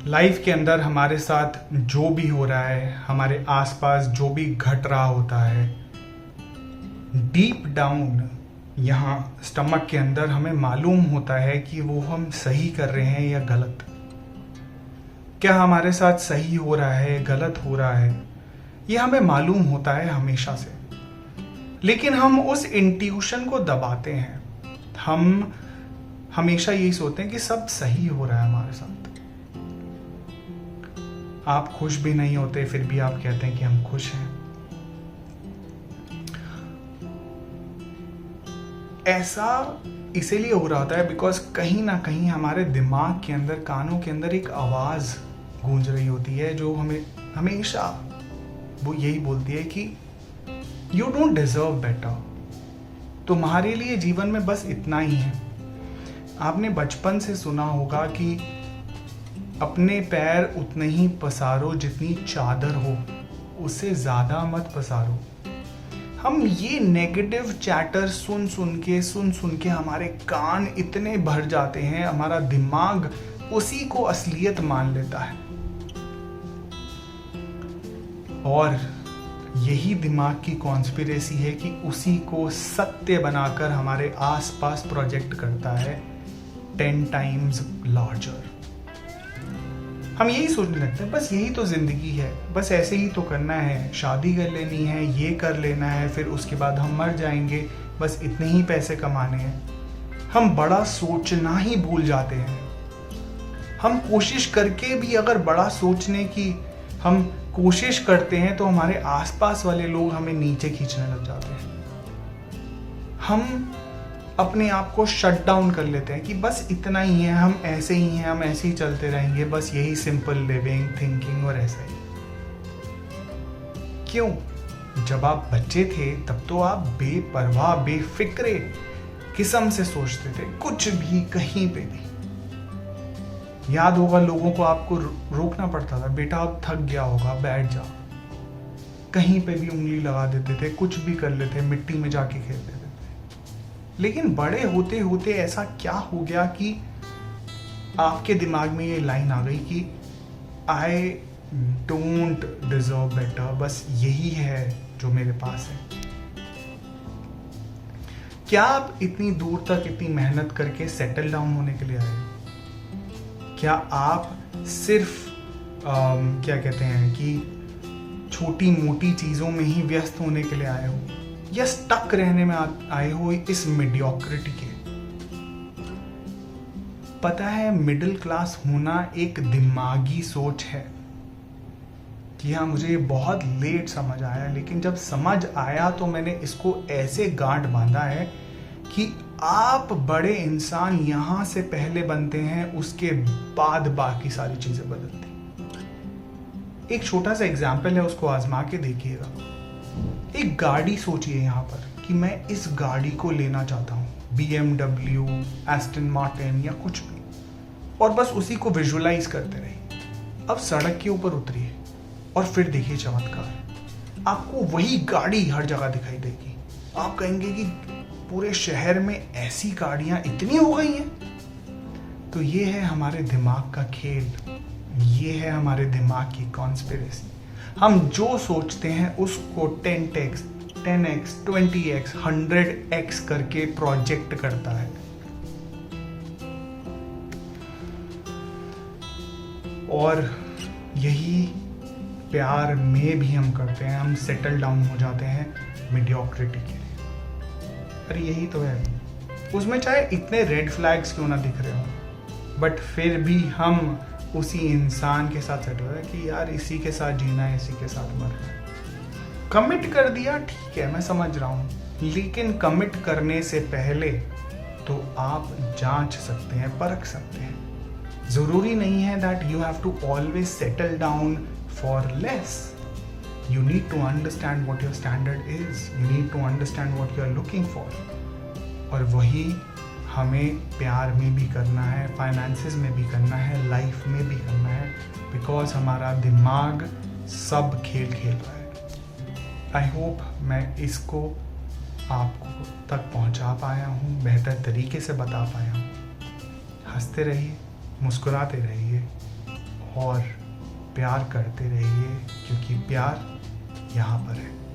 Life के अंदर हमारे साथ जो भी हो रहा है, हमारे आसपास जो भी घट रहा होता है, डीप डाउन यहाँ स्टमक के अंदर हमें मालूम होता है कि वो हम सही कर रहे हैं या गलत। क्या हमारे साथ सही हो रहा है, गलत हो रहा है, ये हमें मालूम होता है हमेशा से। लेकिन हम उस इंट्यूशन को दबाते हैं। हम हमेशा यही सोचते हैं कि सब सही हो रहा है हमारे साथ। आप खुश भी नहीं होते, फिर भी आप कहते हैं कि हम खुश हैं। ऐसा इसीलिए हो रहा होता है बिकॉज कहीं ना कहीं हमारे दिमाग के अंदर, कानों के अंदर एक आवाज गूंज रही होती है जो हमें हमेशा वो यही बोलती है कि यू डोंट डिजर्व बेटर। तुम्हारे लिए जीवन में बस इतना ही है। आपने बचपन से सुना होगा कि अपने पैर उतने ही पसारो जितनी चादर हो, उससे ज्यादा मत पसारो। हम ये नेगेटिव चैटर सुन सुन के हमारे कान इतने भर जाते हैं, हमारा दिमाग उसी को असलियत मान लेता है और यही दिमाग की कॉन्स्पिरेसी है कि उसी को सत्य बनाकर हमारे आसपास प्रोजेक्ट करता है 10 टाइम्स लार्जर। हम यही सोचने लगते हैं बस यही तो जिंदगी है, बस ऐसे ही तो करना है, शादी कर लेनी है, ये कर लेना है, फिर उसके बाद हम मर जाएंगे, बस इतने ही पैसे कमाने हैं। हम बड़ा सोचना ही भूल जाते हैं। हम कोशिश करके भी अगर बड़ा सोचने की हम कोशिश करते हैं तो हमारे आसपास वाले लोग हमें नीचे खींचने लग जाते हैं। हम अपने आप को शट डाउन कर लेते हैं कि बस इतना ही है, हम ऐसे ही हैं, हम ऐसे ही चलते रहेंगे, बस यही सिंपल लिविंग, थिंकिंग और ऐसा ही। क्यों? जब आप बच्चे थे तब तो आप बेपरवाह, बेफिक्रे किस्म से सोचते थे, कुछ भी, कहीं पे भी। याद होगा लोगों को आपको रोकना पड़ता था, बेटा अब थक गया होगा, बैठ जा। कहीं पे भी उंगली लगा देते थे, कुछ भी कर लेते, मिट्टी में जाके खेल लेते थे। लेकिन बड़े होते होते ऐसा क्या हो गया कि आपके दिमाग में ये लाइन आ गई कि आई डोंट डिजर्व बेटर, बस यही है जो मेरे पास है। क्या आप इतनी दूर तक इतनी मेहनत करके सेटल डाउन होने के लिए आए? क्या आप सिर्फ क्या कहते हैं कि छोटी मोटी चीजों में ही व्यस्त होने के लिए आए हो, या स्टक रहने में आए हो इस मीडियोक्रिटी के? पता है, मिडिल क्लास होना एक दिमागी सोच है कि हाँ, मुझे ये बहुत लेट समझ आया, लेकिन जब समझ आया तो मैंने इसको ऐसे गांठ बांधा है कि आप बड़े इंसान यहां से पहले बनते हैं, उसके बाद बाकी सारी चीजें बदलती। एक छोटा सा एग्जाम्पल है, उसको आजमा के देखिएगा। एक गाड़ी सोचिए यहाँ पर कि मैं इस गाड़ी को लेना चाहता हूँ, BMW, एस्टन मार्टिन या कुछ भी, और बस उसी को विजुअलाइज करते रहिए। अब सड़क के ऊपर उतरिए और फिर देखिए चमत्कार, आपको वही गाड़ी हर जगह दिखाई देगी। आप कहेंगे कि पूरे शहर में ऐसी गाड़ियां इतनी हो गई हैं। तो ये है हमारे दिमाग का खेल, ये है हमारे दिमाग की कॉन्स्पिरेसी। हम जो सोचते हैं उसको 10x, 10x, 20x, 100x करके प्रोजेक्ट करता है। और यही प्यार में भी हम करते हैं, हम सेटल डाउन हो जाते हैं मीडियोक्रिटी के लिए। अरे यही तो है, उसमें चाहे इतने रेड फ्लैग्स क्यों ना दिख रहे हो, बट फिर भी हम उसी इंसान के साथ सेट हो रहा है कि यार इसी के साथ जीना है, इसी के साथ मरना है। कमिट कर दिया, ठीक है, मैं समझ रहा हूँ, लेकिन कमिट करने से पहले तो आप जांच सकते हैं, परख सकते हैं। जरूरी नहीं है that you have to always settle down for less. You need to understand what your standard is. You need to understand what you are looking for. और वही हमें प्यार में भी करना है, फाइनेंसेस में भी करना है, लाइफ में भी करना है, बिकॉज हमारा दिमाग सब खेल खेल रहा है। आई होप मैं इसको आपको तक पहुंचा पाया हूँ, बेहतर तरीके से बता पाया हूँ। हंसते रहिए, मुस्कुराते रहिए, और प्यार करते रहिए, क्योंकि प्यार यहाँ पर है।